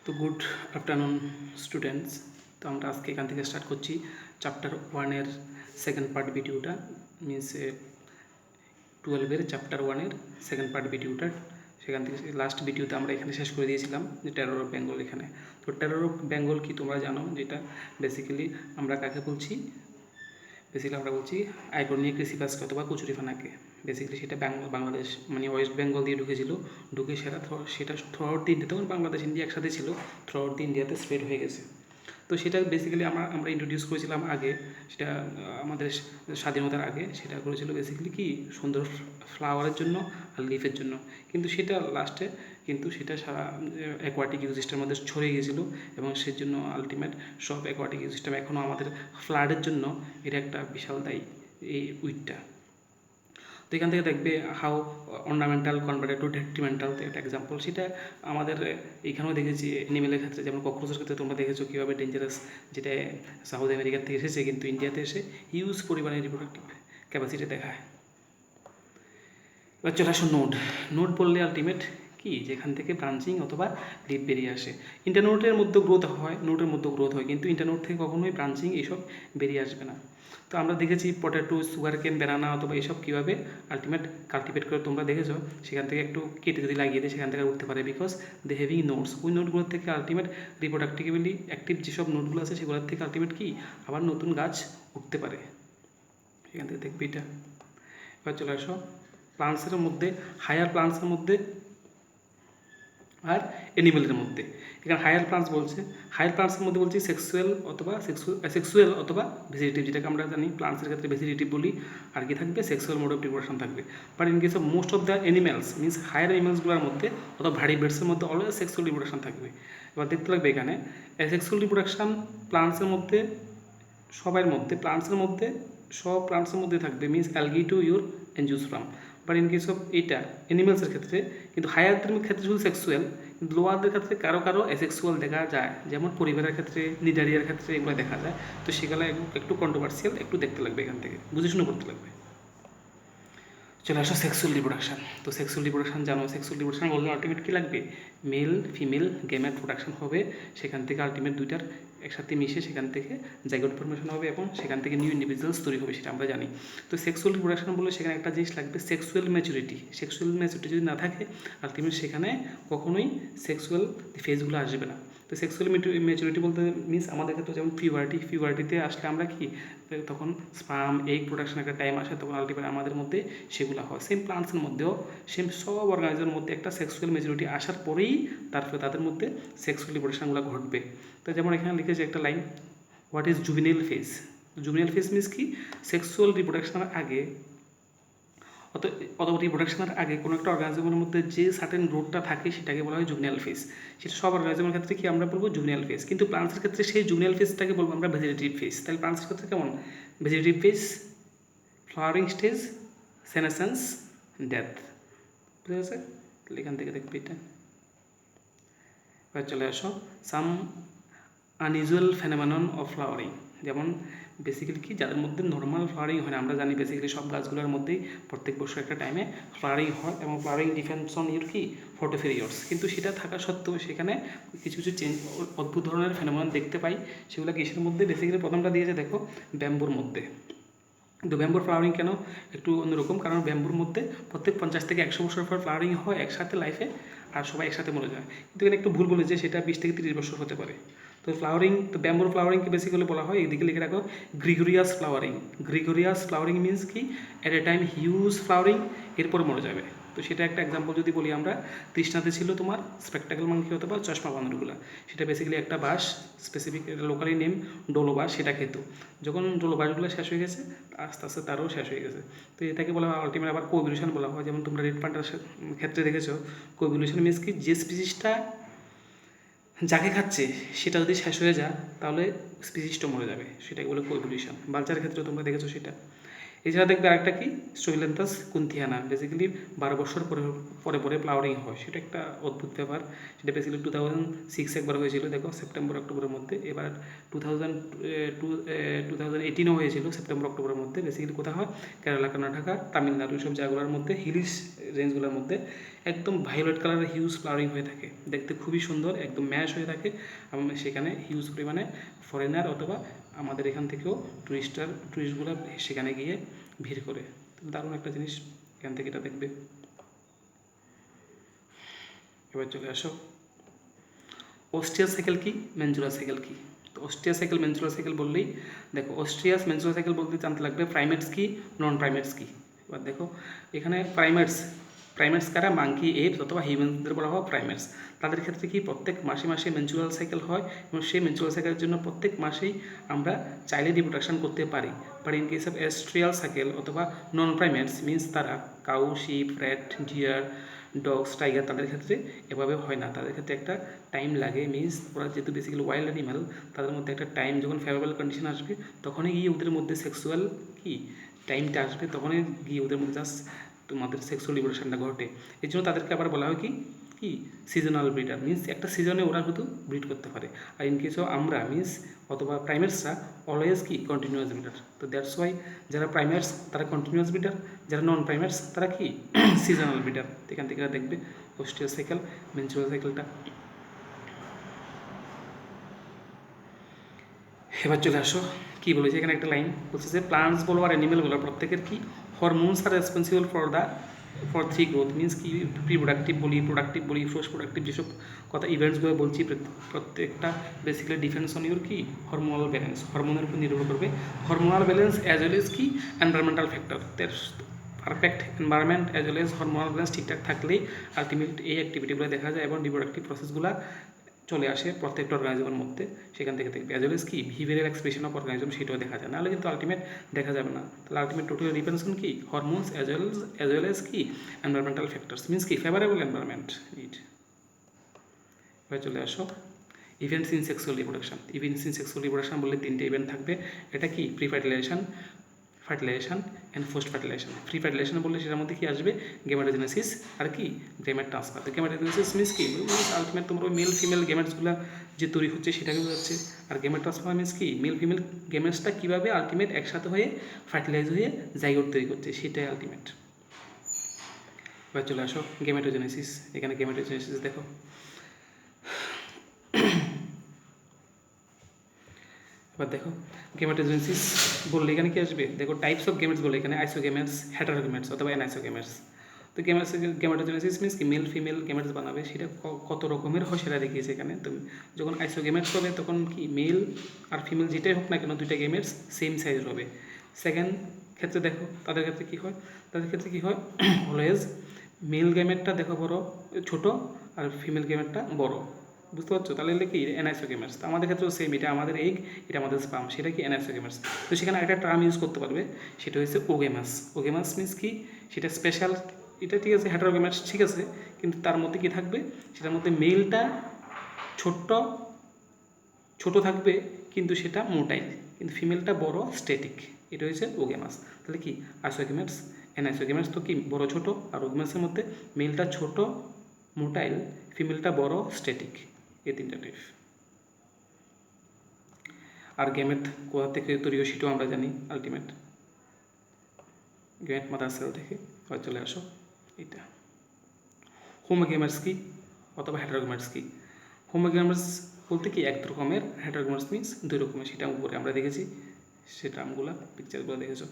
তো good afternoon students. তো আমরা আজকে এখান থেকে স্টার্ট করছি চ্যাপ্টার 1-এর সেকেন্ড পার্ট ভিডিওটা, মিনস 12-এর চ্যাপ্টার 1-এর সেকেন্ড পার্ট ভিডিওটা। সেখান থেকে লাস্ট ভিডিওতে আমরা এখানে শেষ করে দিয়েছিলাম যে টেরর অফ বেঙ্গল। এখানে তো টেরর অফ বেঙ্গল কি তোমরা জানো? যেটা বেসিক্যালি আমরা কাকে বলছি? বেসিক্যালি আমরা বলছি আইকনিক রিসিভার্সকে অথবা কচুরিপানাকে। বেসিক্যালি সেটা বাংলাদেশ মানে ওয়েস্ট বেঙ্গল দিয়ে ঢুকেছিল, ঢুকে সেটা থ্রু আউট দি ইন্ডিয়া, তখন বাংলাদেশ ইন্ডিয়া একসাথে ছিল, থ্রু আউট দি ইন্ডিয়াতে স্প্রেড হয়ে গেছে। তো সেটা বেসিক্যালি আমরা ইন্ট্রোডিউস করেছিলাম আগে, সেটা আমাদের স্বাধীনতার আগে সেটা করেছিল বেসিক্যালি কি সুন্দর ফ্লাওয়ারের জন্য আর লিফের জন্য, কিন্তু সেটা লাস্টে সেটা সারা অ্যাকোয়াটিক ইকোসিস্টেমের মধ্যে ছড়িয়ে গিয়েছিল এবং সেই জন্য আলটিমেট সব অ্যাকোয়াটিক ইকোসিস্টেম এখনও আমাদের ফ্লাডের জন্য এটা একটা বিশাল দায়ী এই উইকটা। তো এখান থেকে দেখবে how ornamental converted to detrimental একটা এক্সাম্পল, সেটা আমাদের এখানেও দেখেছি অ্যানিমেলের ক্ষেত্রে, যেমন ককরোচের ক্ষেত্রে তোমরা দেখেছো কীভাবে ডেঞ্জারাস, যেটা সাউথ আমেরিকার থেকে এসেছে কিন্তু ইন্ডিয়াতে এসে হিউজ পরিমাণে রিপ্রোডাক্টিভ ক্যাপাসিটি দেখায়। এবার চলে আসো নোড বললে আলটিমেট কি, যেখান থেকে ব্রাঞ্চিং অথবা লিপ বেরিয়ে আসে। ইন্টারনোডের মধ্যে গ্রোথ হয়, নোডের মধ্যে গ্রোথ হয়, কিন্তু ইন্টারনোড থেকে কখনোই ব্রাঞ্চিং এইসব বেরিয়ে আসবে না। তো আমরা দেখেছি পটেটো, সুগার কেন, ব্যানানা অথবা এইসব কীভাবে আলটিমেট কাল্টিভেট করে তোমরা দেখেছো, সেখান থেকে একটু কেটে যদি লাগিয়ে দেয় সেখান থেকে উঠতে পারে, বিকজ দে হ্যাভিং নোটস। ওই নোটগুলোর থেকে আলটিমেট রিপ্রোডাক্টিভলি অ্যাক্টিভ যেসব নোটগুলো আছে সেগুলোর থেকে আলটিমেট কি আবার নতুন গাছ উঠতে পারে। এখান থেকে দেখবে এটা। এবার চলে আসো প্লান্টসের মধ্যে, হায়ার প্লান্টসের মধ্যে আর অ্যানিমেলের মধ্যে। এখানে হায়ার প্লান্টস বলছে, হায়ার প্লান্টসের মধ্যে বলছি সেক্সুয়াল অথবা ভেজিটেটিভ, যেটাকে আমরা জানি প্লান্টসের ক্ষেত্রে ভেজিটেটিভ বলি, আর কি থাকবে সেক্সুয়াল মোড অফ রিপ্রোডাকশন থাকবে। But in case of most of the animals means higher অ্যানিমেলসগুলোর মধ্যে অথবা ভার্টিব্রেটসের মধ্যে অলওয়েজ সেক্সুয়াল রিপ্রোডাকশন থাকবে। এবার দেখতে লাগবে এখানে সেক্সুয়াল রিপ্রোডাকশন প্লান্টসের মধ্যে, সবার মধ্যে, সব প্লান্টসের মধ্যে থাকবে, means algae to your angiosperm. But in case of এইটা অ্যানিমেলসের ক্ষেত্রে কিন্তু হায়ারদের ক্ষেত্রে শুধু সেক্সুয়াল, কিন্তু লোয়ারদের ক্ষেত্রে কারো কারো অ্যাসেক্সুয়াল দেখা যায়, যেমন পরিবারের ক্ষেত্রে, নিডারিয়ার ক্ষেত্রে এগুলো দেখা যায়। তো সেগুলো একটু কন্ট্রোভার্সিয়াল, একটু দেখতে লাগবে, এখান থেকে বুঝে শুনে করতে লাগবে। চলে আসো সেক্সুয়াল রিপ্রোডাকশন। তো সেক্সুয়াল রিপ্রোডাকশন জানো, সেক্সুয়াল রিপ্রোডাকশন বললে আলটিমেট কী লাগবে, মেল ফিমেল গেমেট প্রোডাকশন হবে, সেখান থেকে আলটিমেট দুইটার একসাথে মিশে সেখান থেকে জাইগোট ফর্মেশন হবে এবং সেখান থেকে নিউ ইন্ডিভিজুয়ালস তৈরি হবে, সেটা আমরা জানি। তো সেক্সুয়াল রিপ্রোডাকশন বললে সেখানে একটা জিনিস লাগবে, সেক্সুয়াল ম্যাচুরিটি। সেক্সুয়াল ম্যাচুরিটি যদি না থাকে আলটিমেট সেখানে কখনোই সেক্সুয়াল ফেজগুলো আসবে না। তো সেক্সুয়াল ম্যাচুরিটি বলতে মিনস আমাদের ক্ষেত্রে যেমন পিউবার্টিতে আসলে আমরা কি তখন স্পার্ম এগ প্রোডাকশন একটা টাইম আসে, তখন আলটিমেট আমাদের মধ্যে সেগুলো হয়। সেম প্লান্টসের মধ্যেও সেম সব অর্গানিজমের মধ্যে একটা সেক্সুয়াল মেজরিটি আসার পরেই তারপরে তাদের মধ্যে সেক্সুয়াল রিপ্রোডাকশনগুলো ঘটবে। তো যেমন এখানে লিখেছে একটা line, what is juvenile phase. Juvenile phase means কি, সেক্সুয়াল রিপ্রোডাকশনের আগে অথবা রিপ্রোডাকশনের আগে কোনো একটা অর্গানিজমের মধ্যে যে সার্টেন গ্রোথটা থাকে সেটাকে বলা হয় জুভেনাইল ফেজ। সেটা সব অর্গানিজমের ক্ষেত্রে কি আমরা বলবো জুভেনাইল ফেজ, কিন্তু প্লান্টসের ক্ষেত্রে সেই জুভেনাইল ফেজটাকে বলবো আমরা ভেজিটেটিভ ফেজ। তাহলে প্লান্টসের ক্ষেত্রে কেমন, vegetative phase, flowering stage, senescence, death. বুঝে গেছে? তাহলে এখান থেকে দেখবে এটা। এবার চলে আসো সাম আনইউজুয়াল ফেনোমেনন অফ ফ্লাওয়ারিং, যেমন বেসিক্যালি কি যাদের মধ্যে নর্মাল ফ্লাওয়ারিং হয় না। আমরা জানি বেসিক্যালি সব গাছগুলোর মধ্যেই প্রত্যেক বছর একটা টাইমে ফ্লাওয়ারিং হয় এবং ফ্লাওয়ারিং ডিপেন্ডস অন ইউর কি ফটোফেরিয়র্স, কিন্তু সেটা থাকা সত্ত্বেও সেখানে কিছু কিছু চেঞ্জ, অদ্ভুত ধরনের ফেনোমেনন দেখতে পাই। সেগুলো কিসের মধ্যে, বেসিক্যালি প্রথমটা দিয়েছে দেখো ব্যাম্বুর মধ্যে। কিন্তু ব্যাম্বুর ফ্লাওয়ারিং কেন একটু অন্যরকম, কারণ ব্যাম্বুর মধ্যে প্রত্যেক 50 থেকে 100 বছর পর ফ্লাওয়ারিং হয় একসাথে লাইফে, আর সবাই একসাথে মরে যায়। কিন্তু এখানে একটু ভুল বলেছে, সেটা 20 থেকে 30 বছর হতে পারে। তো ফ্লাওয়ারিং, তো ব্যাম্বুর ফ্লাওয়ারিংকে বেসিক্যালি বলা হয়, এদিকে লিখে রাখো গ্রিগোরিয়াস ফ্লাওয়ারিং। গ্রিগোরিয়াস ফ্লাওয়ারিং মিনস কি, at a time huge flowering, এরপরে মরে যাবে। তো সেটা একটা এক্সাম্পল যদি বলি আমরা, তৃষ্ণাতে ছিল তোমার স্পেকটাকেল মাংকি অথবা চশমা বাঁদরগুলা। সেটা বেসিক্যালি একটা বাস, স্পেসিফিক লোকালি নেম ডোলো বাস, সেটা খেত। যখন ডোলো বাসগুলো শেষ হয়ে গেছে আস্তে আস্তে তারও শেষ হয়ে গেছে। তো এটাকে বলা হয় আলটিমেট আবার কোএভলিউশন বলা হয়। যেমন তোমরা রেড পান্ডার ক্ষেত্রে দেখেছো, কোএভলিউশন মিনস কি, যে স্পিসিসটা যাকে খাচ্ছে সেটা যদি শেষ হয়ে যায় তাহলে স্পিসিসটা মরে যাবে, সেটাকে বলে কোএভলিউশন। বালচারের ক্ষেত্রে তোমরা দেখেছো সেটা। এছাড়া দেখবে আরেকটা কি স্ট্রোবিলেন্থাস কুন্থিয়ানা, বেসিক্যালি 12 বছর পরে পরে পরে ফ্লাওয়ারিং হয়, সেটা একটা অদ্ভুত ব্যাপার। সেটা বেসিক্যালি 2006 একবার হয়েছিল, দেখো সেপ্টেম্বর অক্টোবরের মধ্যে। এবার 2018ও হয়েছিল সেপ্টেম্বর অক্টোবরের মধ্যে। বেসিক্যালি কোথায় হয়? কেরালা, কর্ণাটকা, তামিলনাড়ু, সব জায়গাগুলোর মধ্যে, হিলিশ রেঞ্জগুলোর মধ্যে একদম ভায়োলেট কালারের হিউজ ফ্লাওয়ারিং হয়ে থাকে, দেখতে খুবই সুন্দর, একদম ম্যাশ হয়ে থাকে। এবং সেখানে হিউজ পরিমাণে ফরেনার অথবা আমাদের এখান থেকেও টুরিস্টগুলো সেখানে গিয়ে ভিড় করে। দারুণ একটা জিনিস, এখান থেকে এটা দেখবে। এবার চলে আসো, অস্ট্রিয়াস সাইকেল কি, ম্যানজুলা সাইকেল কি। তো অস্ট্রিয়া সাইকেল, ম্যানজুলা সাইকেল বললেই দেখো, অস্ট্রিয়াস ম্যানজুলা সাইকেল বলতে জানতে লাগবে প্রাইমেটস কি, নন প্রাইমেটস কি। এবার দেখো এখানে প্রাইমেটস কারা? মাঙ্কি, এপস অথবা হিউম্যানদের বলা হয় প্রাইমেটস। তাদের ক্ষেত্রে কি প্রত্যেক মাসে মাসে মেনচুরাল সাইকেল হয়, এবং সেই মেনচুরাল সাইকেলের জন্য প্রত্যেক মাসেই আমরা চাইলে রিপ্রোডাকশন করতে পারি। But in case of oestrous cycle অথবা নন প্রাইমেটস মিনস তারা cow, sheep, rat, deer, dogs, tiger, তাদের ক্ষেত্রে এভাবে হয় না। তাদের ক্ষেত্রে একটা টাইম লাগে, মিনস ওরা যেহেতু বেসিক্যালি ওয়াইল্ড অ্যানিম্যাল, তাদের মধ্যে একটা টাইম যখন ফেভারেবল কন্ডিশন আসবে তখনই গিয়ে ওদের মধ্যে সেক্সুয়াল কি টাইমটা আসবে, তখনই গিয়ে ওদের মধ্যে জাস্ট তোমাদের সেক্সুয়াল লিবারেশনটা ঘটে। এই জন্য তাদেরকে আবার বলা হয় কি কি সিজনাল ব্রিডার, মিনস একটা সিজনে ওরা শুধু ব্রিড করতে পারে। আর ইন কেসও আমরা মিনস অথবা প্রাইমেটসরা অলওয়েজ কি কন্টিনিউয়াস ব্রিডার। তো দ্যাটস ওয়াই যারা প্রাইমেটস তারা কন্টিনিউয়াস ব্রিডার, যারা নন প্রাইমেটস তারা কি সিজনাল ব্রিডার। এখান থেকে দেখবে অস্ট্রিয়াল সাইকেল, মেনচুরাল সাইকেলটা। এবার চলে আসো, কি বলেছে এখানে একটা লাইন বলছে যে প্লান্টস বলো আর অ্যানিমেল বলো প্রত্যেকের কি hormones are responsible for three growth, means কি প্রি প্রোডাক্টিভ বলি, প্রোডাক্টিভ বলি, পোস্ট প্রোডাক্টিভ, যেসব কথা ইভেন্টসগুলো বলছি প্রত্যেকটা বেসিক্যালি ডিফেন্স অন ইউর কি হরমোনাল ব্যালেন্স, হরমোনের উপর নির্ভর করবে। Hormonal balance as well as কি environmental factor, perfect environment as well as hormonal balance ঠিকঠাক থাকলেই আলটিমেট এই অ্যাক্টিভিটিগুলো দেখা যায় এবং রিপ্রোডাক্টিভ প্রসেসগুলো চলে আসে প্রত্যেকটা অর্গানিজমের মধ্যে। সেখান থেকে দেখবে অ্যাজ ওয়েল এজ কি বিহেভিয়ারাল এক্সপ্রেশন অফ অর্গানিজম, সেটাও দেখা যায়, নাহলে কিন্তু আলটিমেট দেখা যাবে না। তাহলে আলটিমেট টোটালি ডিপেন্ডস অন কি হরমোনস অ্যাজ ওয়েল এজ কি এনভায়রনমেন্টাল ফ্যাক্টরস, মিনস কি ফেভারেবল এনভায়রনমেন্ট নিড। এবার চলে আসো events in sexual reproduction. Events in sexual reproduction বললে 3টে ইভেন্ট থাকবে। এটা কি pre fertilisation, fertilisation and post fertilisation. Pre fertilisation বললে সেটার মধ্যে কি আসবে গেমেটোজেনেসিস আর কি গ্যামেট ট্রান্সফার। তো গেমেটোজেনেসিস মিনস কি আলটিমেট তোমার ওই মেল ফিমেল গেমেটসগুলো যে তৈরি হচ্ছে সেটাকে বোঝাচ্ছে। আর গেমেট ট্রান্সফার মিনস কি মেল ফিমেল গেমেটসটা কীভাবে আলটিমেট একসাথে হয়ে ফার্টিলাইজ হয়ে জাইগোট তৈরি করছে, সেটাই আলটিমেট। এবার চলে আসো গেমেটোজেনেসিস। এখানে গেমেটোজেনেসিস দেখো, এবার দেখো গেমেটোজেনেসিস বললে এখানে কি আসবে, দেখো টাইপস অফ গেমেটস বলে এখানে আইসোগেমেটস, হেটারোগেমেটস অথবা অ্যানাইসোগেমেটস। তো গেমেটোজেনেসিস মিনস কি মেল ফিমেল গেমেটস বানাবে, সেটা কত রকমের হয় সেটা দেখিয়েছে এখানে। তুমি যখন আইসোগেমেটস হবে তখন কি মেল আর ফিমেল যেটাই হোক না কেন দুইটা গেমেটস সেম সাইজের হবে। সেকেন্ড ক্ষেত্রে দেখো তাদের ক্ষেত্রে কী হয়, অলওয়েজ মেল গেমেটটা দেখো বড় ছোট আর ফিমেল গেমেটটা বড়, বুঝতে পারছো? তাহলে কি অ্যানাইসোগেমেটস। তো আমাদের ক্ষেত্রেও সেম, এটা আমাদের এগ, এটা আমাদের স্পাম, সেটা কি অ্যানাইসোগেমেটস। তো সেখানে একটা টার্ম ইউজ করতে পারবে, সেটা হচ্ছে ওগেমাস। ওগেমাস মিনস কি সেটা স্পেশাল, এটা ঠিক আছে হেটারোগেমেটস ঠিক আছে, কিন্তু তার মধ্যে কি থাকবে, সেটার মধ্যে মেলটা ছোট থাকবে কিন্তু সেটা মোটাইল, কিন্তু ফিমেলটা বড় স্ট্যাটিক, এটা হচ্ছে ওগেমাস। তাহলে কি আইসোগেমেটস, অ্যানাইসোগেমেটস তো কি বড় ছোট, আর ওগেমাসের মধ্যে মেলটা ছোট মোটাইল, ফিমেলটা বড় স্ট্যাটিক, এই 3টা টাইপ। আর গেমেট কোথা থেকে তৈরি হয় সেটাও আমরা জানি, আলটিমেট গেমেট মাদার সেল থেকে। হয় চলে আসো এটা হোমোগেমাস কি অথবা হেটারোগেমাস কি। হোমোগেমাস বলতে কি এক রকমের, হেটারোগেমাস মিনস 2 রকমের, সেটা উপরে আমরা দেখেছি, সেটা আমগুলা পিকচারগুলো দেখেছো।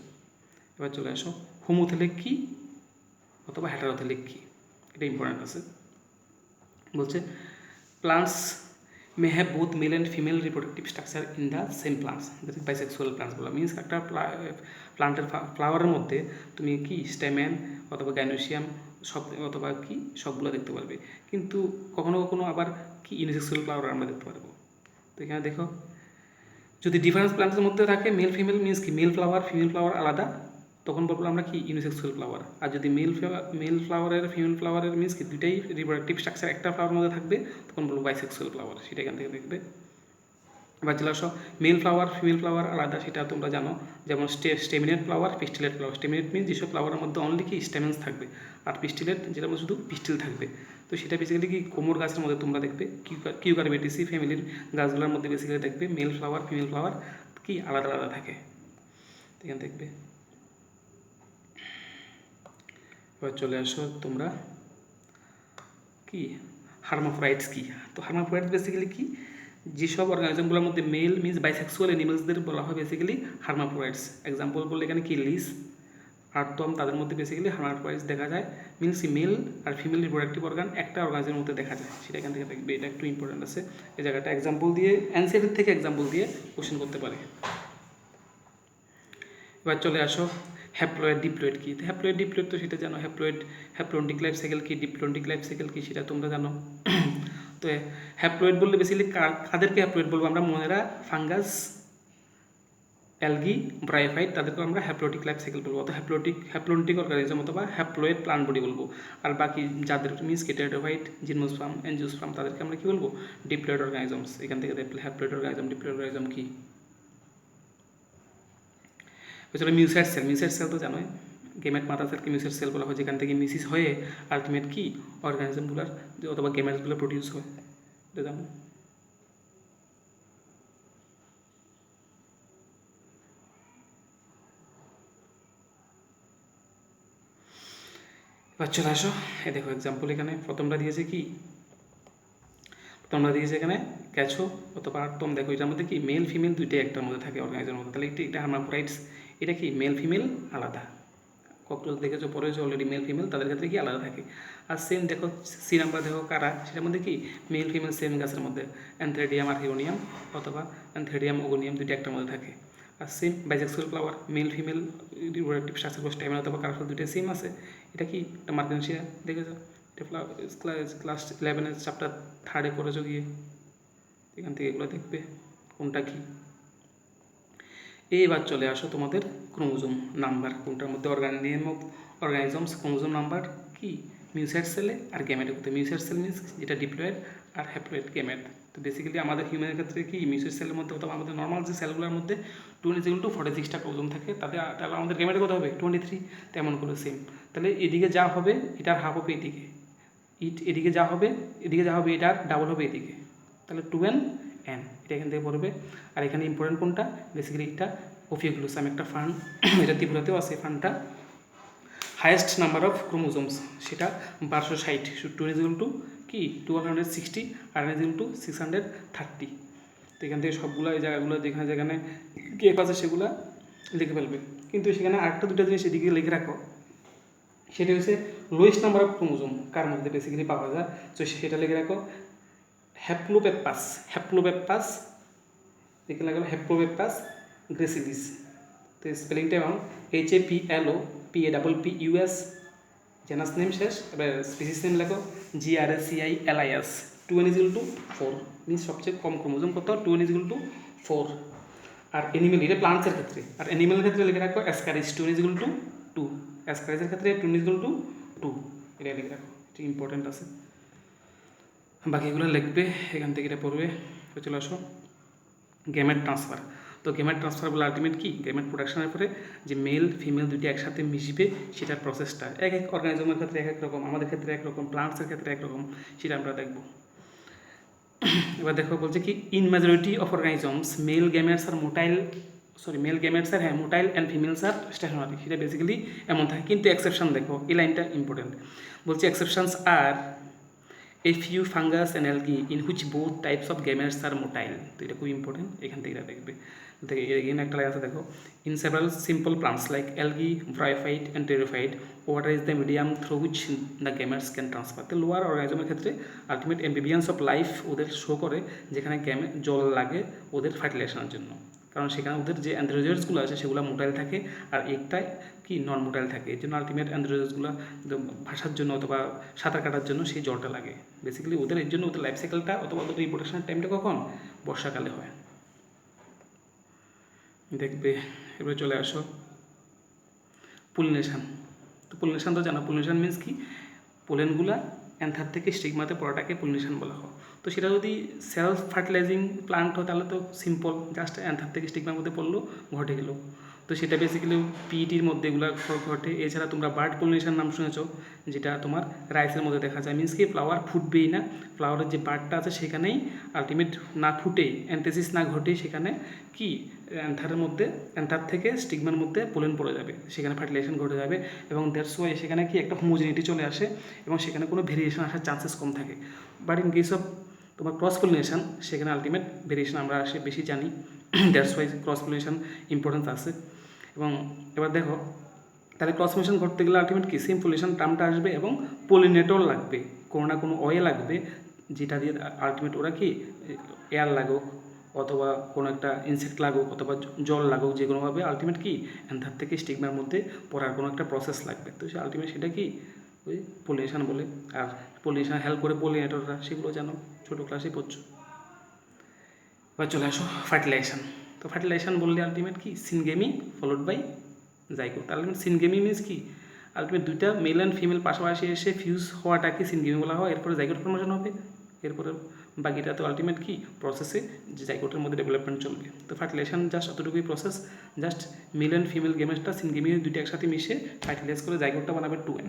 এবার চলে আসো হোমোথেলিক কি অথবা হেটারোথেলিক কি, এটা ইম্পর্টেন্ট আছে। বলছে plants may have both mail and female reproductive structure in the same plants, bisexual plants বলা মিনস একটা প্লান্টের ফ্লাওয়ারের মধ্যে তুমি কি স্টেমেন অথবা গাইনোসিয়াম সব অথবা কি সবগুলো দেখতে পারবে, কিন্তু কখনো কখনো আবার কি ইউনিসেক্সুয়াল ফ্লাওয়ার আমরা দেখতে পারবো। তো এখানে দেখো যদি ডিফারেন্স প্লান্টের মধ্যে থাকে মেল ফিমেল মিনস কি মেল ফ্লাওয়ার ফিমেল ফ্লাওয়ার আলাদা, তখন বলবো আমরা কি ইউনিসেক্সুয়াল ফ্লাওয়ার। আর যদি মেল ফ্লাওয়ারের ফিমেল ফ্লাওয়ারের মিনস কি দুইটাই রিপ্রোডাক্টিভ স্ট্রাকচার একটা ফ্লাওয়ার মধ্যে থাকবে, তখন বলবো বাইসেক্সুয়াল ফ্লাওয়ার, সেটা এখান থেকে দেখবে। এবার চলে আসো মেল ফ্লাওয়ার ফিমেল ফ্লাওয়ার আলাদা, সেটা তোমরা জানো, যেমন স্টেমিনেট ফ্লাওয়ার, পিস্টিলেট ফ্লাওয়ার। স্টেমিনেট মিনস যেসব ফ্লাওয়ারের মধ্যে অনলি কি স্টেমেন্স থাকবে, আর পিস্টিলেট যেটা মধ্যে শুধু পিস্টিল থাকবে। তো সেটা বেসিক্যালি কি কোমর গাছের মধ্যে তোমরা দেখবে, কিউকারবেটিসি ফ্যামিলির গাছগুলোর মধ্যে বেসিক্যালি দেখবে মেল ফ্লাওয়ার ফিমেল ফ্লাওয়ার কি আলাদা আলাদা থাকে, এখানে দেখবে। এবার চলে আসো তোমরা কি হার্মাফ্রোডাইটস কি। তো হার্মাফ্রোডাইটস বেসিক্যালি কি, যেসব অর্গানিজমগুলোর মধ্যে মেল মিনস বাইসেক্সুয়াল অ্যানিমালসদের বলা হয় বেসিক্যালি হার্মাফ্রোডাইটস। এক্সাম্পল বললে এখানে কি লিস, আর্তম, তাদের মধ্যে বেসিক্যালি হার্মাফ্রোডাইটস দেখা যায়। মিনস মেল আর ফিমেল রিপ্রোডাক্টিভ অর্গান একটা অর্গানিজমের মধ্যে দেখা যায়, সেটা এখান থেকে দেখবে। এটা একটু ইম্পর্টেন্ট আছে এই জায়গাটা, এক্সাম্পল দিয়ে অ্যানসিয়ারের থেকে এক্সাম্পল দিয়ে কোশ্চেন করতে পারে। এবার চলে আসো হ্যাপ্লয়েড ডিপ্লয়েড কি। তো হ্যাপ্লয়েড ডিপ্লয়েড তো সেটা জানো, হ্যাপ্লন্টিক লাইফ সাইকেল কি, ডিপ্লন্টিক লাইফ সাইকেল কি সেটা তোমরা জানো। তো হ্যাপ্লয়েড বললে বেসিক্যালি কাদেরকে হ্যাপ্লয়েড বলবো আমরা, মনেরা, ফাঙ্গাস, অ্যালগি, ব্রায়োফাইট, তাদেরকে আমরা হ্যাপ্লয়েটিক লাইফ সাইকেল বলবো, অথবা হ্যাপ্লন্টিক অর্গানিজম অথবা হ্যাপ্লয়েড প্লান্ট বডি বলবো। আর বাকি যাদের মিনস টেরাটোফাইট, জিমনোস্পার্ম, এনজিওস্পার্ম, তাদেরকে আমরা কি বলবো, ডিপ্লয়েড অর্গানিজমস। এখান থেকে দেখলে হ্যাপ্লয়েড অর্গানিজম, ডিপ্লয়েড অর্গানিজম কি। এছাড়া মিউসাইড সেল, মিউসাইড সেল তো জানোই, গেমেট মাদার সেলকে মিউসাইড সেল বলা হয়, যেখান থেকে মিউসিস হয়ে আলটিমেট কি অর্গানিজমগুলোর অথবা গেমেটসগুলো প্রডিউস হয়, এটা জানো। এবার চলে আসো, এই দেখো এক্সাম্পল এখানে প্রথমটা দিয়েছে কি, প্রথমটা দিয়েছে এখানে ক্যাচো অথবা আর্তম। দেখো এটার মধ্যে কি মেল ফিমেল দুইটাই একটার মধ্যে থাকে অর্গানিজমের মধ্যে, তাহলে এটা হার্মাফ্রোডাইটস। এটা কি মেল ফিমেল আলাদা, ককরোচ দেখেছো পড়েছো অলরেডি, মেল ফিমেল তাদের ক্ষেত্রে কি আলাদা থাকে। আর সেম দেখো সি নাম্বার দেখো কারা, সেটার মধ্যে কি মেল ফিমেল সেম গাছের মধ্যে, অ্যানথ্রেডিয়াম আর হিরোনিয়াম অথবা অ্যানথ্রেডিয়াম ওগোনিয়াম দুইটা একটা মধ্যে থাকে। আর same bisexual flower, male female reproductive structure stamen অথবা কার্পল দুইটা সেম আছে। এটা কি এটা মার্কেনশিয়া দেখেছো, এটা ক্লাস 11 চ্যাপ্টার 3 করেছো গিয়ে, এখান থেকে এগুলো দেখবে কোনটা কি। এবার চলে আসো তোমাদের ক্রোমোজোম নাম্বার, কোনটার মধ্যে অর্গানিজমস ক্রোমোজোম নাম্বার কি মিউসাইড সেলে আর গ্যামেটের মধ্যে। মিউসাইড সেল মিনস যেটা ডিপ্লয়েড আর হ্যাপ্লয়েড গ্যামেট। তো বেসিক্যালি আমাদের হিউম্যানের ক্ষেত্রে কি মিউসাইড সেলের মধ্যে অথবা আমাদের নর্মাল যে সেলগুলোর মধ্যে 20 to 46টা ক্রোমোজোম থাকে, তাহলে আমাদের গ্যামেটে কত হবে 23, তেমন করে সেম। তাহলে এদিকে যা হবে এটার হাফ হবে এদিকে, এদিকে যা হবে এটার ডাবল হবে এদিকে, তাহলে 2n এটা এখান থেকে পড়বে। আর এখানে ইম্পর্টেন্ট কোনটা, বেসিক্যালি এটা ওফিওগ্লুসাম একটা ফান্ড, এটা ত্রিপুরাতেও আছে ফান্ডটা। হায়েস্ট নাম্বার অফ ক্রোমোজোমস সেটা 1260, 2 কি 260 আর 630। তো এখান থেকে সবগুলো এই জায়গাগুলো যেখানে যেখানে গেপ আছে সেগুলো লিখে ফেলবে। কিন্তু সেখানে আরেকটা দুটো জিনিস এদিকে লিখে রাখো, সেটা হচ্ছে লোয়েস্ট নাম্বার অফ ক্রোমোজোম কার মধ্যে বেসিক্যালি পাওয়া যায়, তো সেটা লিখে রাখো হ্যাপ্লোপ্যাপাস লিখে লাগলো হ্যাপ্লোপ্যাপাস গ্রেসিলিস। তো স্পেলিংটা এমন HAPLOPAPPUS, জেনাস নেম শেষ, এবার স্পিসিস নেম লেখো GRACILIS। 2n=4 মিনস সবচেয়ে কম ক্রোমোজোম কত, 2n=4। আর অ্যানিমেল, এটা প্লান্টসের ক্ষেত্রে, আর অ্যানিমেলের ক্ষেত্রে লিখে রাখো অ্যাসকারিস 2n=2, অ্যাসকারিসের ক্ষেত্রে 2n=2, এটা লিখে রাখো, এটা ইম্পর্টেন্ট আছে। বাকিগুলো লিখবে এখান থেকে, এটা পড়বে। চলে আসো গ্যামেট ট্রান্সফার। তো গ্যামেট ট্রান্সফার বলে আলটিমেট কি গ্যামেট প্রোডাকশনের পরে যে মেল ফিমেল দুইটি একসাথে মিশবে সেটার প্রসেসটা এক এক অর্গানিজমের ক্ষেত্রে এক এক রকম, আমাদের ক্ষেত্রে একরকম, প্লান্টসের ক্ষেত্রে একরকম, সেটা আমরা দেখব। এবার দেখো বলছে কি in majority of organisms male gametes are motile and females are stationary, সেটা বেসিক্যালি এমন থাকে। কিন্তু এক্সেপশন দেখো, এই লাইনটা ইম্পর্টেন্ট, বলছে exceptions are a few fungus and algae in which both types of gametes are motile। তো এটা খুব ইম্পর্টেন্ট, এখান থেকে এটা দেখবে। এখানে একটা লেখা আছে দেখো, in several simple plants like algae, bryophyte and pterophyte, water is the medium through which the gametes can transfer। তো লোয়ার অর্গানিজমের ক্ষেত্রে আলটিমেট অ্যাম্বিভিয়ান্স অফ লাইফ ওদের শো করে, যেখানে জল লাগে ওদের ফার্টিলাইজেশনের জন্য, কারণ সেখানে ওদের যে অ্যান্থ্রোজয়েডসগুলো আছে সেগুলো মোটাইল থাকে আর একটাই কি নন মোটাইল থাকে। এর জন্য আলটিমেট অ্যান্থ্রোজয়েডসগুলো ভাসার জন্য অথবা সাঁতার কাটার জন্য সেই জলটা লাগে বেসিক্যালি ওদের। এর জন্য ওদের লাইফ সাইকেলটা অথবা ওদের রিপ্রোডাকশনের টাইমটা কখন, বর্ষাকালে হয় দেখবে। এবারে চলে আসো পলিনেশন। তো পলিনেশন তো জানো, পলিনেশন মিনস কি পোলেনগুলা অ্যান্থার থেকে স্টিগমাতে পড়াটাকে পলিনেশন বলা হয়। তো সেটা যদি সেলফ ফার্টিলাইজিং প্লান্ট হয় তাহলে তো সিম্পল, জাস্ট অ্যান্থার থেকে স্টিগমার মধ্যে পড়লো, ঘটে গেল। তো সেটা বেসিক্যালি পিইটির মধ্যে এগুলো ঘটে। এছাড়া তোমরা বার্ড পলিনেশন নাম শুনেছো, যেটা তোমার রাইসের মধ্যে দেখা যায়। মিনস কি ফ্লাওয়ার ফুটবেই না, ফ্লাওয়ারের যে বার্ডটা আছে সেখানেই আলটিমেট না ফুটেই, অ্যান্থেসিস না ঘটেই সেখানে কি অ্যান্থারের মধ্যে, অ্যান্থার থেকে স্টিগমার মধ্যে পোলেন পড়ে যাবে, সেখানে ফার্টিলাইজেশন ঘটে যাবে, এবং দ্যাটস ওয়াই সেখানে কি একটা হোমোজেনিটি চলে আসে এবং সেখানে কোনো ভেরিয়েশন আসার চান্সেস কম থাকে। বাট ইন কেস অফ তোমার ক্রস পলিনেশন সেখানে আলটিমেট ভেরিয়েশন আমরা আসে বেশি জানি, that's why cross pollination importance আছে। এবং এবার দেখো তাহলে ক্রস পলিনেশন করতে গেলে আলটিমেট কি সেম পলিনেশন টার্মটা আসবে এবং পলিনেটর লাগবে, কোনো না কোনো অয়ে লাগবে, যেটা দিয়ে আলটিমেট ওরা কি এয়ার লাগুক অথবা কোনো একটা ইনসেক্ট লাগুক অথবা জল লাগুক, যে কোনোভাবে আলটিমেট কি অ্যান্থার থেকে স্টিগমার মধ্যে পড়ার কোনো একটা প্রসেস লাগবে। তো সে আলটিমেট সেটা কি ওই পলিনেশন বলে। আর পলিনেশন হেল্প করে পলিনেটররা, সেগুলো জানো, ছোটো ক্লাসে পড়ছো। এবার চলে আসো ফার্টিলাইজেশন। তো ফার্টিলাইজেশন বললে আলটিমেট কি syngamy followed by zygote. Ultimate syngamy means কি আলটিমেট দুইটা মেল অ্যান্ড ফিমেল পাশাপাশি এসে ফিউজ হওয়াটাকে সিনগেমি বলা হয়। এরপরে জাইগোট ফর্মেশন হবে, এরপরে বাকিটা তো আলটিমেট কি প্রসেসে যে জাইগোটের মধ্যে ডেভেলপমেন্ট চলবে। তো ফার্টিলাইজেশন জাস্ট অতটুকুই process, just male and female গেমেটটা সিনগেমি দুইটা একসাথে মিশে ফার্টিলাইজ করে জাইগোটটা বানাবে 2n,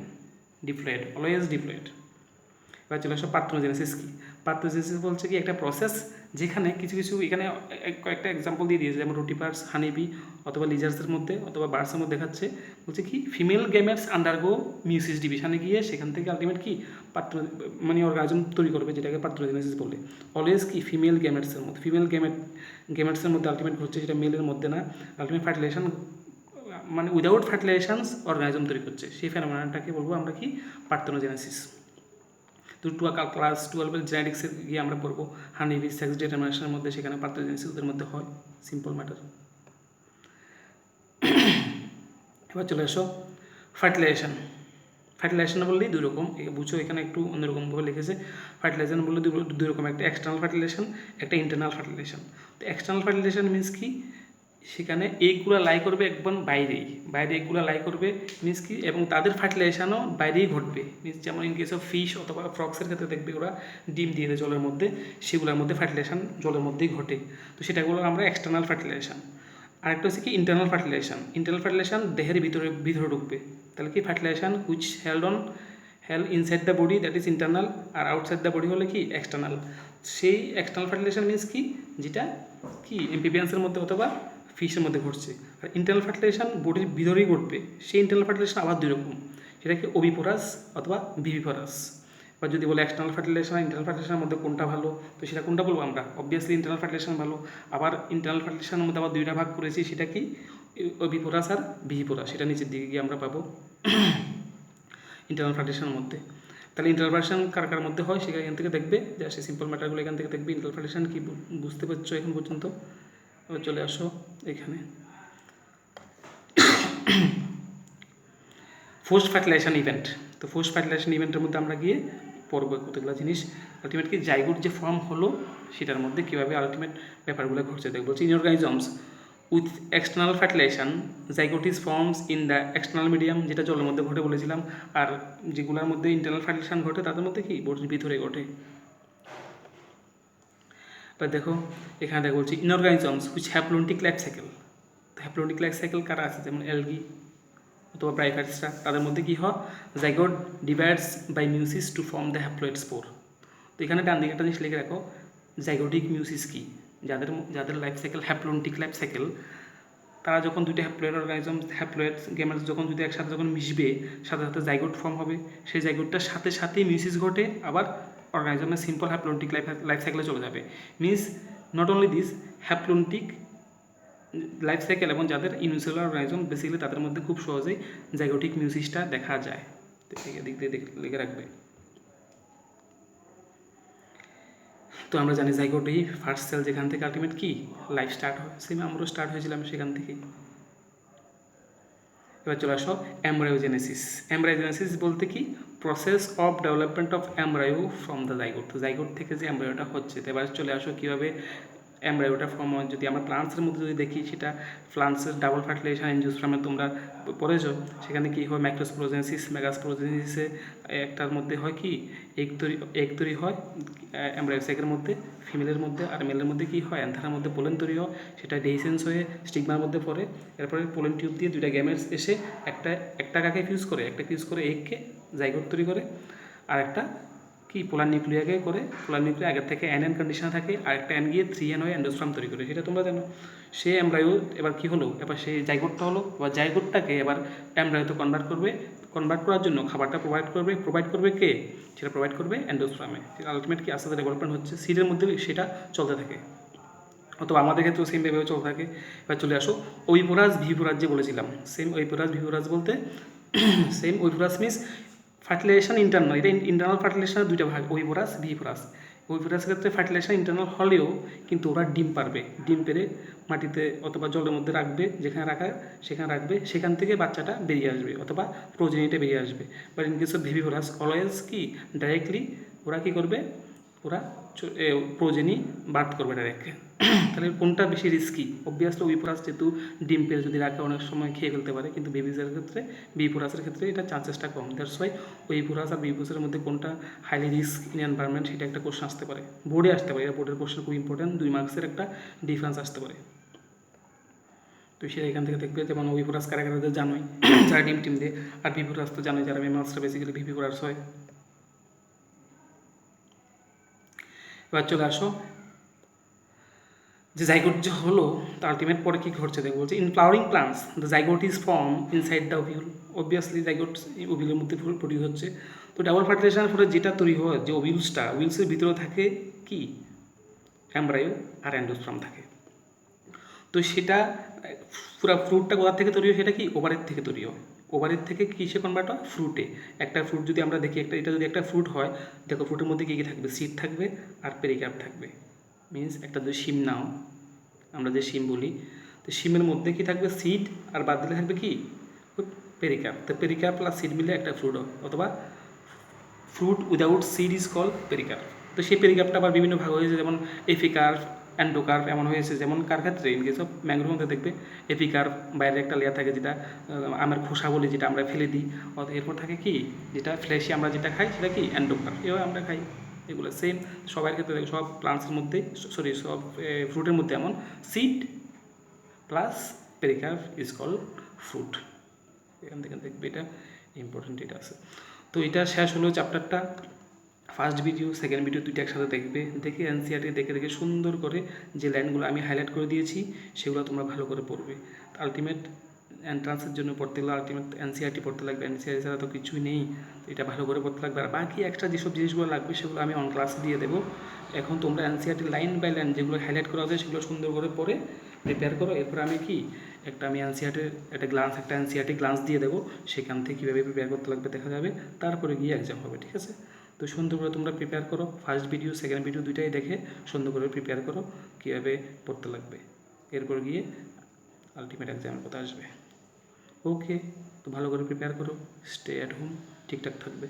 ডিপ্লয়েড, অলওয়েজ ডিপ্লয়েড। এবার চলে আসো পার্থেনোজেনেসিস কি। পার্থেনোজেনেসিস বলছে কি একটা প্রসেস যেখানে কিছু কিছু এখানে কয়েকটা এক্সাম্পল দিয়ে দিয়েছে, যেমন রুটিপার্স, হানিবি অথবা লিজার্সের মধ্যে অথবা বার্ডসের মধ্যে দেখাচ্ছে। বলছে কি ফিমেল গেমেটস আন্ডারগো মিউসিস ডিভিশনে গিয়ে সেখান থেকে আলটিমেট কি মানে অর্গাজম তৈরি করবে, যেটাকে পার্থেনোজেনেসিস বলে। অলওয়েজ কি ফিমেল গেমেটসের মধ্যে, ফিমেল গেমেটসের মধ্যে আলটিমেট ঘটছে, সেটা মেলের মধ্যে না। আলটিমেট ফার্টিলাইজেশন মানে উইদাউট ফার্টিলাইজেশনস অর্গাজম তৈরি করছে, সেই ফেনোমেননটাকে বলবো আমরা কি পার্থেনোজেনেসিস। তো ক্লাস 12 জেনেটিক্সে গিয়ে আমরা পড়বো হানিবি সেক্স ডিটারমিনেশনের মধ্যে, সেখানে পার্থেনোজেনেসিস ওদের মধ্যে হয়, সিম্পল ম্যাটার। এবার চলে আসো ফার্টিলাইজেশন। ফার্টিলাইজেশন বললেই দুই রকম, বুঝো এখানে একটু অন্যরকমভাবে লিখেছে। ফার্টিলাইজেশন বললে দুই রকম, একটা এক্সটার্নাল ফার্টিলাইজেশন, একটা ইন্টারনাল ফার্টিলাইজেশন। তো এক্সটার্নাল ফার্টিলাইজেশন মিনস কি সেখানে এগুলো লাই করবে একদম বাইরেই, বাইরে এগুলো লাই করবে মিনস কি, এবং তাদের ফার্টিলাইজেশনও বাইরেই ঘটবে। মিনস যেমন ইন কেস অফ ফিশ অথবা ফ্রক্সের ক্ষেত্রে দেখবে ওরা ডিম দিয়ে দেয় জলের মধ্যে, সেগুলোর মধ্যে ফার্টিলাইজেশন জলের মধ্যেই ঘটে। তো সেটাগুলো আমরা এক্সটার্নাল ফার্টিলাইজেশন। আরেকটা হচ্ছে কি ইন্টারনাল ফার্টিলাইজেশন। ইন্টারনাল ফার্টিলাইজেশন দেহের ভিতরে ঢুকবে, তাহলে কি fertilisation which held inside the body, that is internal, আর আউটসাইড দ্য বডি হলে কি এক্সটার্নাল। সেই এক্সটার্নাল ফার্টিলাইজেশন মিনস কি যেটা কি এমপিবিয়ান্সের মধ্যে অথবা ফিশের মধ্যে ঘটছে। আর ইন্টারনাল ফার্টিলাইজেশন বডির ভিতরেই ঘটবে, সেই ইন্টারনাল ফার্টিলাইজেশন আবার দুই রকম, সেটা কি ওভিপোরাস অথবা ভিভিপোরাস। বা যদি বলে এক্সটার্নাল ফার্টিলাইজেশন আর ইন্টারনাল ফার্টিলাইজেশনের মধ্যে কোনটা ভালো, তো সেটা কোনটা বলবো আমরা, অবভিয়াসলি ইন্টারনাল ফার্টিলাইজেশন ভালো। আবার ইন্টারনাল ফার্টিলাইজেশনের মধ্যে আবার দুইটা ভাগ করেছি, সেটা কি ওভিপোরাস আর ভিভিপোরাস, সেটা নিচের দিকে গিয়ে আমরা পাবো ইন্টারনাল ফার্টিলাইজেশনের মধ্যে। তাহলে ইন্টারনাল ফার্টিলাইজেশন কার কার মধ্যে হয় সেখান থেকে দেখবে, যে সে সিম্পল ম্যাটারগুলো এখান থেকে দেখবে। ইন্টারনাল ফার্টিলাইজেশন কি বুঝতে পারছো এখন পর্যন্ত? এবার চলে আসো এখানে ফোর্সড ফার্টিলাইজেশন ইভেন্ট। তো ফোর্সড ফার্টিলাইজেশন ইভেন্টের মধ্যে আমরা গিয়ে পড়বো কতগুলো জিনিস। আলটিমেট কি জাইগোট যে ফর্ম হলো সেটার মধ্যে কীভাবে আলটিমেট ব্যাপারগুলো ঘটছে দেখবো। বলছি in organisms with external fertilisation zygote is forms in the external medium, যেটা জলের মধ্যে ঘটে বলেছিলাম। আর যেগুলোর মধ্যে ইন্টারনাল ফার্টিলাইজেশন ঘটে তাদের মধ্যে কি বডির ভিতরে ঘটে। এবার দেখো এখানে দেখো বলছি in organisms which haplontic life cycle. তো হ্যাপ্লন্টিক লাইফ সাইকেল কারা আছে, যেমন অ্যালগি অথবা ব্রাইফাইটসরা, তাদের মধ্যে কী হয় zygote divides by meiosis to form the haploid spore. তো এখানে ডান দিকে একটা জিনিস লিখে রাখো, জাইগোটিক মিউসিস কি, যাদের life cycle haplontic life cycle, তারা যখন দুইটা হ্যাপ্লয়েড অর্গানিজম হ্যাপ্লয়েড গেমেটস যখন যদি একসাথে যখন মিশবে, সাথে সাথে জাইগোট ফর্ম হবে, সেই জাইগোটটার সাথে সাথেই মিউসিস ঘটে, আবার অর্গানিজমের সিম্পল হ্যাপ্লন্টিক লাইফ সাইকেলে চলে যাবে। Means not only this haplontic life cycle এবং যাদের ইউনিসেলুলার অর্গানিজম বেসিক্যালি তাদের মধ্যে খুব সহজেই জাইগোটিক মিউসিসটা দেখা যায়। দিক দিয়ে লিখে রাখবে। তো আমরা জানি জাইগোটেই ফার্স্ট সেল, যেখান থেকে আলটিমেট কি লাইফ স্টার্ট হয়, সেম আমরাও স্টার্ট হয়েছিলাম সেখান থেকেই। এবার চলে আসো এমব্রায়োজেনেসিস। এমব্রায়োজেনেসিস বলতে কি process of development of embryo from the zygote. তো জাইগোট থেকে যে এমব্রায়োটা হচ্ছে, তো এবার চলে আসো কীভাবে এমব্রায়োটা ফর্ম হয়। যদি আমরা প্লান্টসের মধ্যে যদি দেখি, সেটা প্লান্টসের ডাবল ফার্টিলাইজেশন এনজিওস্পার্মে তোমরা পড়েছো, সেখানে কি হয় ম্যাক্রোস্পোরোজেনেসিস, মেগাস্পোরোজেনেসিসে একটার মধ্যে হয় কি এগ তৈরি হয় এমব্রায়ো সেকের মধ্যে, ফিমেলের মধ্যে, আর মেলের মধ্যে কি হয় অ্যান্থারের মধ্যে পোলেন তৈরি হয়, সেটা ডেইসেন্স হয়ে স্টিগমার মধ্যে পড়ে। এরপরে পোলেন টিউব দিয়ে দুইটা গ্যামেটস এসে একটা কাকে ফিউজ করে এগকে জাইগোট তৈরি করে, আর একটা কি পোলার নিউক্লিয়াকে করে, পোলার নিউক্লিয়া আগের থেকে এন কন্ডিশনে থাকে, আর একটা এন গিয়ে 3N হয়ে এন্ডোস্পার্ম তৈরি করে, সেটা তোমরা জানো। সে এমব্রায়ো এবার কি হলো, এবার সেই জাইগোটটা হলো, বা জাইগোটটাকে এবার এমব্রায়োতে কনভার্ট করার জন্য খাবারটা প্রোভাইড করবে কে, সেটা প্রোভাইড করবে এন্ডোস্পার্মে। আলটিমেট কি আস্তে আস্তে ডেভেলপমেন্ট হচ্ছে, সিডের মধ্যে সেটা চলতে থাকে, অথবা আমাদের ক্ষেত্রেও সেম ভেবে চলতে থাকে। এবার চলে আসো ওইপোরাস ভিভিপোরাস যে বলেছিলাম, সেম ওইপোরাস ভিভিপোরাস বলতে সেম ওইপোরাস মিনস ফার্টিলাইজেশন ইন্টারনাল, এটা ইন্টারনাল ফার্টিলাইজেশনের দুইটা ভাগ, ওইপোরাস ভিভিপোরাস। ওইপোরাসের ক্ষেত্রে ফার্টিলাইজেশন ইন্টারনাল হলেও কিন্তু ওরা ডিম পারবে, ডিম পেরে মাটিতে অথবা জলের মধ্যে রাখবে, যেখানে সেখানে রাখবে, সেখান থেকে বাচ্চাটা বেরিয়ে আসবে অথবা প্রোজেনিটা বেরিয়ে আসবে। But in case of viviparous always কি ডাইরেক্টলি ওরা কী করবে, ওরা প্রোজেনি বার্থ করবে ডাইরেক্টলি। তাহলে কোনটা বেশি রিস্কি? অবভিয়াসলি ওইপোরাস, যেহেতু ডিম পেরে যদি রাখে অনেক সময় খেয়ে ফেলতে পারে, কিন্তু বেবিজের ক্ষেত্রে বিপোরাসের ক্ষেত্রে এটা চান্সেসটা কম। দ্যাটস ওয়াই ওইপোরাস আর বিপোরাসের মধ্যে কোনটা হাইলি রিস্ক ইন এনভায়রনমেন্ট, সেটা একটা কোশ্চেন আসতে পারে, বোর্ডে আসতে পারে। এটা বোর্ডের কোশ্চেন খুব ইম্পর্টেন্ট, 2 মার্কসের একটা ডিফারেন্স আসতে পারে। তো সেটা এখান থেকে দেখবে, যেমন ওইপোরাস কারাগারদের জানোই যারা ডিম দেয়, আর বিপোরাস তো জানোই যারা মেমালসটা বেসিক্যালি ভিভিপোরাস হয়। এবার চলে আসো যে জাইগোট যে হলো, তো আলটিমেট পরে কী ঘটছে দেখো, বলছে in flowering plants the zygote is form inside the ovule. Obviously zygote ওভিউলের মধ্যে প্রডিউস হচ্ছে। তো ডাবল ফার্টিলাইজেশনের ফলে যেটা তৈরি হয়, যে ওভিউলসের ভিতরে থাকে কি এমব্রায়ো আর এন্ডোস্পার্ম থাকে। তো সেটা পুরো ফ্রুটটা কোথা থেকে তৈরি হয়, সেটা কি ওভারের থেকে তৈরি হয়। ওভারের থেকে কিসে কনভার্ট হয়, ফ্রুটে। একটা ফ্রুট যদি আমরা দেখি, এটা যদি একটা ফ্রুট হয়, দেখো ফ্রুটের মধ্যে কী কী থাকবে, সিড থাকবে আর পেরিকার্প থাকবে। মিনস একটা যদি শিম নাও, আমরা যে শিম বলি, তো শিমের মধ্যে কি থাকবে, সিড, আর বাদ দিলে থাকবে কি পেরিকার্প। তো পেরিকার্প প্লাস সিড মিলে একটা ফ্রুট হয়, অথবা fruit without seed is call পেরিকার্প। তো সেই পেরিকার্পটা আবার বিভিন্ন ভাগ হয়েছে, যেমন এপিকার্প, অ্যান্ডোকার্প এমন হয়েছে। যেমন কার ক্ষেত্রে, ইন কেস অফ ম্যাঙ্গোর মধ্যে দেখবে এপিকার্প, বাইরে একটা লেয়ার থাকে যেটা আমের খোসা বলি, যেটা আমরা ফেলে দিই। এরপর থাকে কি, যেটা ফ্লেশি আমরা যেটা খাই, সেটা কি অ্যান্ডোকার্প, এভাবে আমরা খাই। এগুলো সেম সবার ক্ষেত্রে, সব প্লান্টসের মধ্যে, সব ফ্রুটের মধ্যে এমন seed plus পেরিকার্প is call fruit. এখান থেকে দেখবে, এটা ইম্পর্টেন্ট, এটা আছে। তো এটা শেষ হলো চ্যাপ্টারটা। ফার্স্ট ভিডিও সেকেন্ড ভিডিও দুইটা একসাথে দেখে এনসিআরটি দেখে সুন্দর করে যে লাইনগুলো আমি হাইলাইট করে দিয়েছি, সেগুলো তোমরা ভালো করে পড়বে। আলটিমেট এন্ট্রান্সের জন্য পড়তে গেলে আলটিমেট এনসিআরটি পড়তে লাগবে, এনসিআরটি ছাড়া তো কিছুই নেই। এটা ভালো করে পড়তে লাগবে। আর বাকি এক্সট্রা যেসব জিনিসগুলো লাগবে, সেগুলো আমি অন ক্লাসে দিয়ে দেবো। এখন তোমরা এনসিআরটি লাইন বাই লাইন যেগুলো হাইলাইট করা আছে, সেগুলো সুন্দর করে পড়ে প্রিপেয়ার করো। এরপর আমি কি আমি একটা এনসিআরটি গ্লান্স দিয়ে দেবো, সেখান থেকে কীভাবে প্রিপেয়ার করতে লাগবে দেখা যাবে। তারপরে গিয়ে এক্সাম হবে, ঠিক আছে? তো সুন্দর করে তোমরা প্রিপেয়ার করো, ফার্স্ট ভিডিও সেকেন্ড ভিডিও দুইটাই দেখে সুন্দর করে প্রিপেয়ার করো কীভাবে পড়তে লাগবে। এরপর গিয়ে আলটিমেট এক্সামের কথা আসবে। ওকে, তো ভালো করে প্রিপেয়ার করো, স্টে অ্যাট হোম, ঠিকঠাক থাকবে।